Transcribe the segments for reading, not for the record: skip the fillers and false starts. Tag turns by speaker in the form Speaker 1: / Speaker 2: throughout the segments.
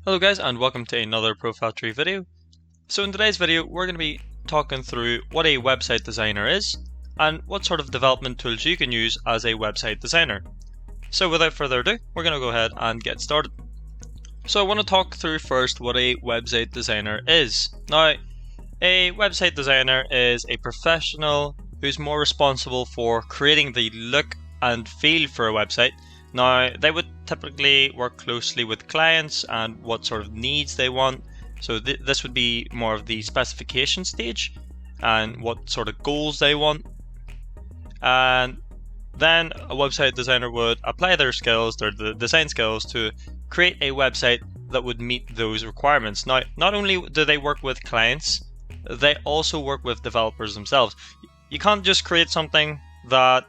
Speaker 1: Hello guys, and welcome to another profile tree video. So in today's video we're going to be talking through what a website designer is and what sort of development tools you can use as a website designer. So without further ado, we're going to go ahead and get started. So I want to talk through first what a website designer is. Now, a website designer is a professional who's more responsible for creating the look and feel for a website. Now, they would typically work closely with clients and what sort of needs they want. So this would be more of the specification stage and what sort of goals they want. And then a website designer would apply their skills, their design skills, to create a website that would meet those requirements. Now, not only do they work with clients, they also work with developers themselves. You can't just create something that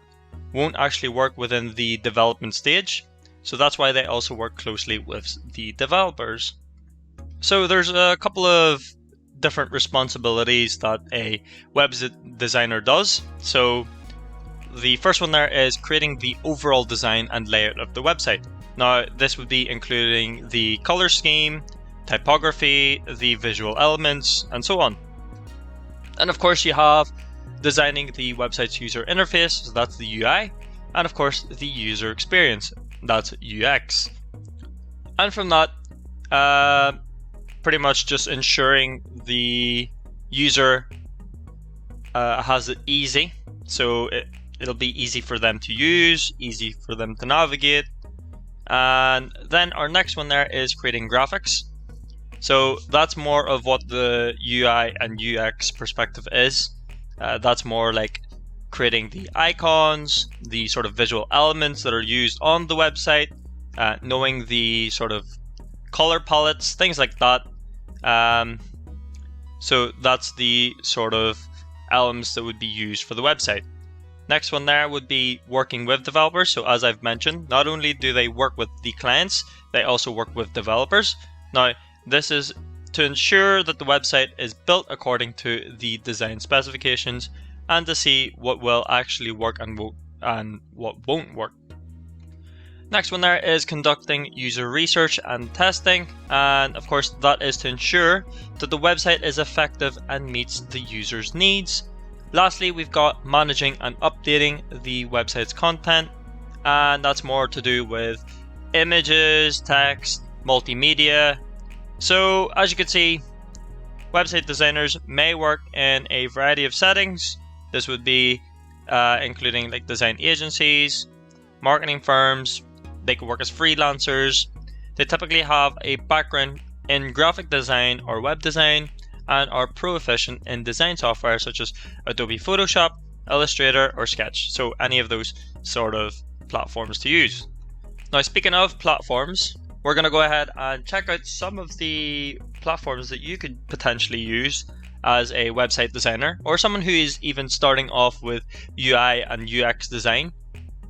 Speaker 1: won't actually work within the development stage, so that's why they also work closely with the developers. So there's a couple of different responsibilities that a web designer does. So the first one there is creating the overall design and layout of the website. Now, this would be including the color scheme, typography, the visual elements, and so on. And of course you have designing the website's user interface, so that's the UI, and of course the user experience, that's UX. And from that, pretty much just ensuring the user has it easy, so it'll be easy for them to use, easy for them to navigate. And then our next one there is creating graphics. So that's more of what the UI and UX perspective is. That's more like creating the icons, the sort of visual elements that are used on the website, knowing the sort of color palettes, things like that. So that's the sort of elements that would be used for the website. Next one there would be working with developers. So as I've mentioned, not only do they work with the clients, they also work with developers. Now, this is to ensure that the website is built according to the design specifications and to see what will actually work and what won't work. Next one there is conducting user research and testing, and of course that is to ensure that the website is effective and meets the user's needs. Lastly, we've got managing and updating the website's content, and that's more to do with images, text, multimedia. So as you can see, website designers may work in a variety of settings. This would be including like design agencies, marketing firms. They could work as freelancers. They typically have a background in graphic design or web design and are proficient in design software such as Adobe Photoshop, Illustrator, or Sketch. So any of those sort of platforms to use. Now, speaking of platforms, we're going to go ahead and check out some of the platforms that you could potentially use as a website designer or someone who is even starting off with UI and UX design.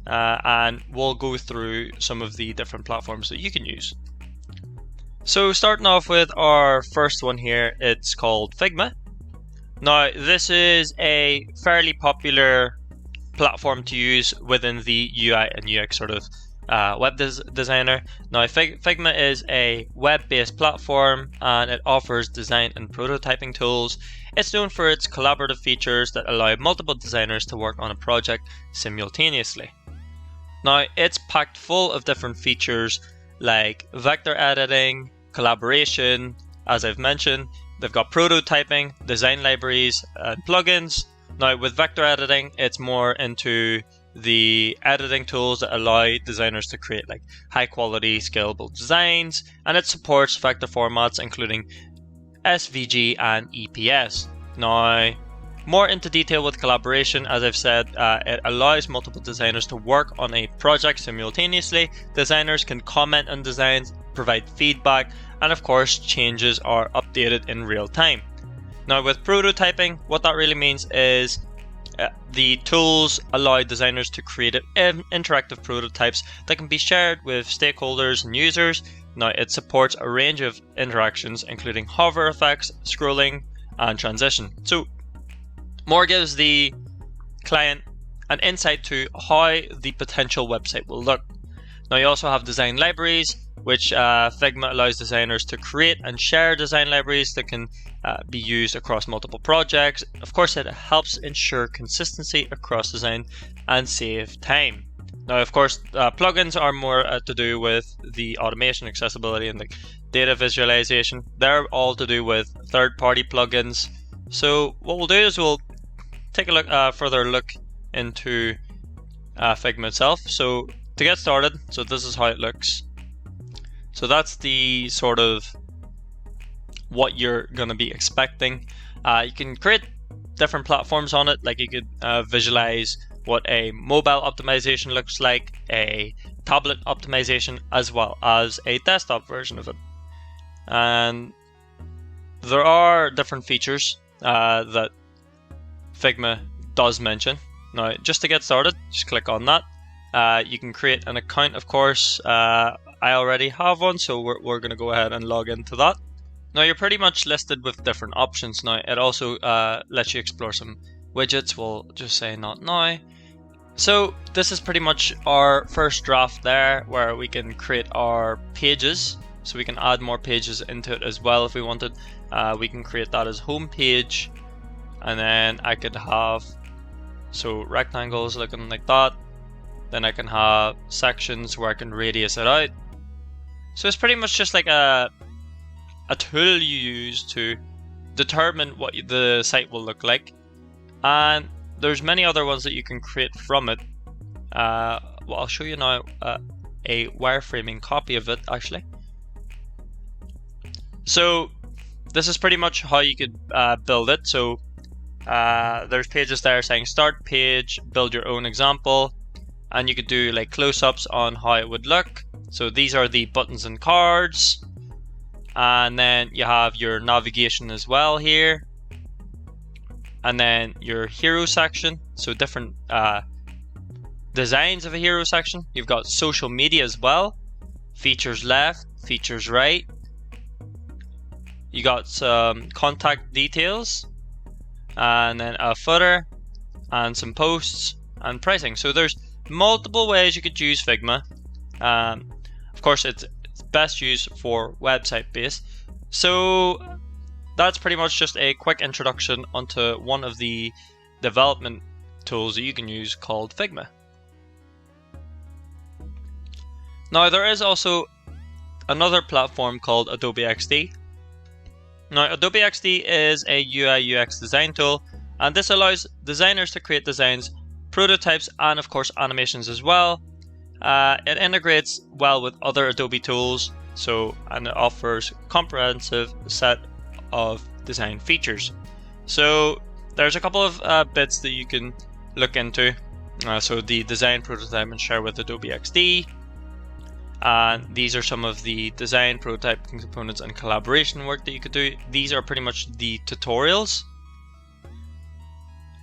Speaker 1: And we'll go through some of the different platforms that you can use. So starting off with our first one here, it's called Figma. Now, this is a fairly popular platform to use within the UI and UX sort of web designer. Now, Figma is a web-based platform and it offers design and prototyping tools. It's known for its collaborative features that allow multiple designers to work on a project simultaneously. Now, it's packed full of different features like vector editing, collaboration. As I've mentioned, they've got prototyping, design libraries, and plugins. Now, with vector editing, it's more into the editing tools that allow designers to create like high quality scalable designs, and it supports vector formats including SVG and EPS. Now, more into detail with collaboration, as I've said, it allows multiple designers to work on a project simultaneously. Designers can comment on designs, provide feedback, and of course changes are updated in real time. Now, with prototyping, what that really means is the tools allow designers to create interactive prototypes that can be shared with stakeholders and users. Now, it supports a range of interactions including hover effects, scrolling, and transition. So more gives the client an insight to how the potential website will look. Now you also have design libraries, which Figma allows designers to create and share design libraries that can be used across multiple projects. Of course, it helps ensure consistency across design and save time. Now, of course, plugins are more to do with the automation, accessibility, and the data visualization. They're all to do with third-party plugins. So what we'll do is we'll take a further look into Figma itself. So to get started, so this is how it looks. So that's the sort of what you're going to be expecting. You can create different platforms on it, like you could visualize what a mobile optimization looks like, a tablet optimization, as well as a desktop version of it. And there are different features that Figma does mention. Now, just to get started, just click on that. You can create an account, of course. I already have one, so we're going to go ahead and log into that. Now, you're pretty much listed with different options. Now, it also lets you explore some widgets. We'll just say not now. So this is pretty much our first draft there, where we can create our pages. So we can add more pages into it as well if we wanted. We can create that as home page, and then I could have rectangles looking like that. Then I can have sections where I can radius it out. So it's pretty much just like a tool you use to determine what the site will look like. And there's many other ones that you can create from it. Well, I'll show you now a wireframing copy of it actually. So this is pretty much how you could build it. So there's pages there saying start page, build your own example, and you could do like close-ups on how it would look. So these are the buttons and cards, and then you have your navigation as well here, and then your hero section. So different designs of a hero section. You've got social media as well, features left, features right. You got some contact details, and then a footer, and some posts, and pricing. So there's multiple ways you could use Figma. Of course, it's best used for website based. So that's pretty much just a quick introduction onto one of the development tools that you can use called Figma. Now, there is also another platform called Adobe XD. Now, Adobe XD is a UI UX design tool, and this allows designers to create designs, prototypes, and of course animations as well. It integrates well with other Adobe tools, and it offers a comprehensive set of design features. So there's a couple of bits that you can look into. So the design, prototype, and share with Adobe XD. And these are some of the design, prototype, components, and collaboration work that you could do. These are pretty much the tutorials.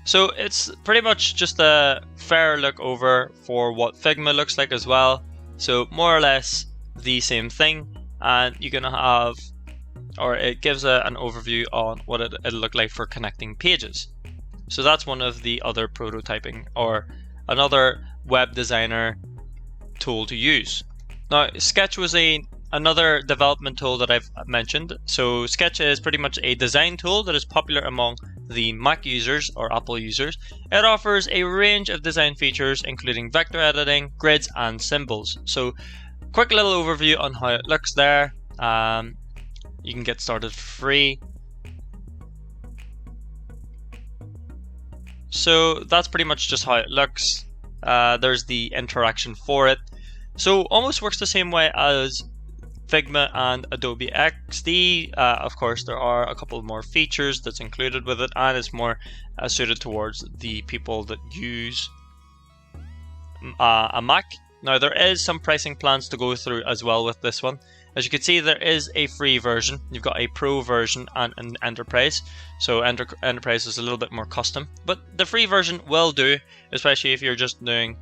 Speaker 1: So it's pretty much just a fair look over for what Figma looks like as well. So more or less the same thing, and you can have, or it gives an overview on what it'll look like for connecting pages. So that's one of the other prototyping or another web designer tool to use. Now, Sketch was another development tool that I've mentioned. So Sketch is pretty much a design tool that is popular among the Mac users or Apple users. It offers a range of design features including vector editing, grids, and symbols. So quick little overview on how it looks there. You can get started for free. So that's pretty much just how it looks. There's the interaction for it. So almost works the same way as Figma and Adobe XD. Of course, there are a couple more features that's included with it, and it's more suited towards the people that use a Mac. Now, there is some pricing plans to go through as well with this one. As you can see, there is a free version. You've got a pro version and an enterprise. So enterprise is a little bit more custom, but the free version will do, especially if you're just doing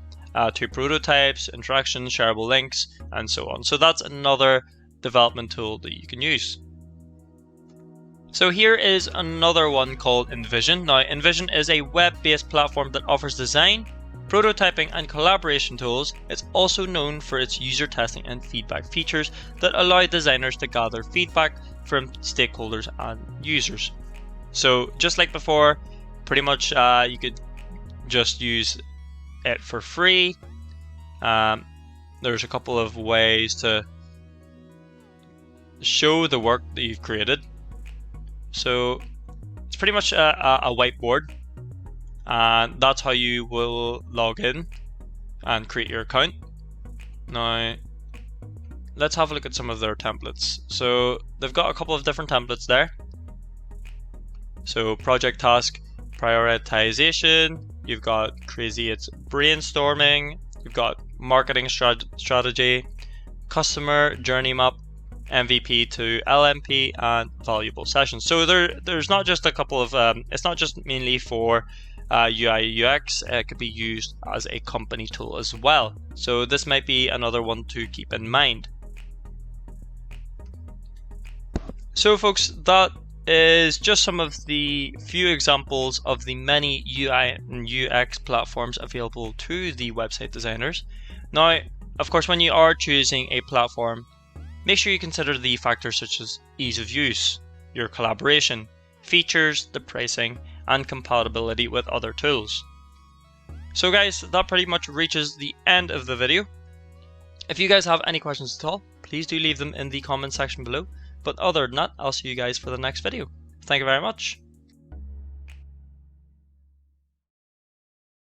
Speaker 1: 2 prototypes, interactions, shareable links, and so on. So that's another development tool that you can use. So here is another one called InVision. Now, InVision is a web-based platform that offers design, Prototyping and collaboration tools, it's also known for its user testing and feedback features that allow designers to gather feedback from stakeholders and users. So just like before, pretty much you could just use it for free. There's a couple of ways to show the work that you've created. So it's pretty much a whiteboard, and that's how you will log in and create your account. Now let's have a look at some of their templates. So they've got a couple of different templates there. So project task prioritization, you've got crazy, it's brainstorming, you've got marketing strategy, customer journey map, MVP to LMP, and valuable sessions. So there's not just a couple of it's not just mainly for UI UX, it could be used as a company tool as well. So this might be another one to keep in mind. So folks, that is just some of the few examples of the many UI and UX platforms available to the website designers. Now, of course, when you are choosing a platform, make sure you consider the factors such as ease of use, your collaboration, features, the pricing, and compatibility with other tools. So guys, that pretty much reaches the end of the video. If you guys have any questions at all, please do leave them in the comment section below. But other than that, I'll see you guys for the next video. Thank you very much.